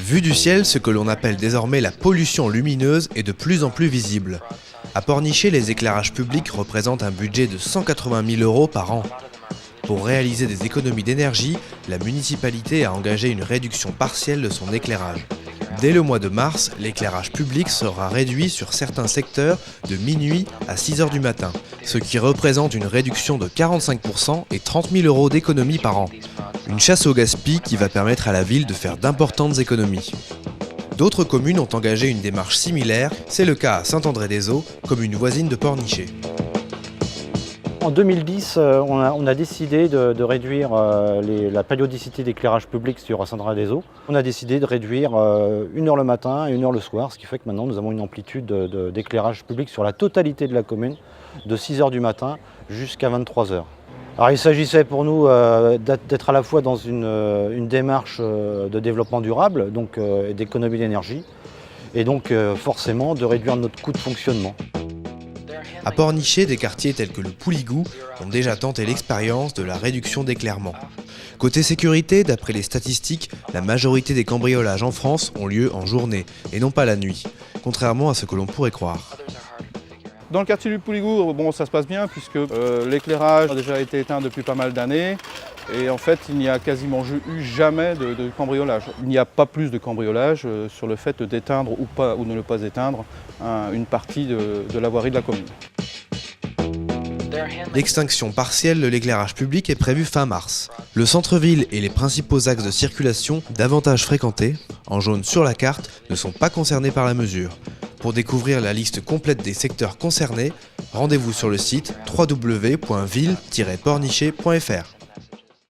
Vu du ciel, ce que l'on appelle désormais la pollution lumineuse est de plus en plus visible. À Pornichet, les éclairages publics représentent un budget de 180 000 € par an. Pour réaliser des économies d'énergie, la municipalité a engagé une réduction partielle de son éclairage. Dès le mois de mars, l'éclairage public sera réduit sur certains secteurs de minuit à 6 h du matin, ce qui représente une réduction de 45% et 30 000 € d'économies par an. Une chasse au gaspillage qui va permettre à la ville de faire d'importantes économies. D'autres communes ont engagé une démarche similaire, c'est le cas à Saint-André-des-Eaux, commune voisine de Pornichet. En 2010, on a décidé de réduire la périodicité d'éclairage public sur Saint-André-des-Eaux. On a décidé de réduire 1 heure le matin et 1 heure le soir, ce qui fait que maintenant nous avons une amplitude d'éclairage public sur la totalité de la commune, de 6 h du matin jusqu'à 23 h. Alors il s'agissait pour nous d'être à la fois dans une démarche de développement durable, donc d'économie d'énergie, et donc forcément de réduire notre coût de fonctionnement. À Pornichet, des quartiers tels que le Pouligou ont déjà tenté l'expérience de la réduction d'éclairement. Côté sécurité, d'après les statistiques, la majorité des cambriolages en France ont lieu en journée et non pas la nuit, contrairement à ce que l'on pourrait croire. Dans le quartier du Pouligou, ça se passe bien puisque l'éclairage a déjà été éteint depuis pas mal d'années et en fait il n'y a quasiment eu jamais de cambriolage. Il n'y a pas plus de cambriolage sur le fait d'éteindre ou de ne pas éteindre une partie de la voirie de la commune. L'extinction partielle de l'éclairage public est prévue fin mars. Le centre-ville et les principaux axes de circulation, davantage fréquentés, en jaune sur la carte, ne sont pas concernés par la mesure. Pour découvrir la liste complète des secteurs concernés, rendez-vous sur le site www.ville-pornichet.fr.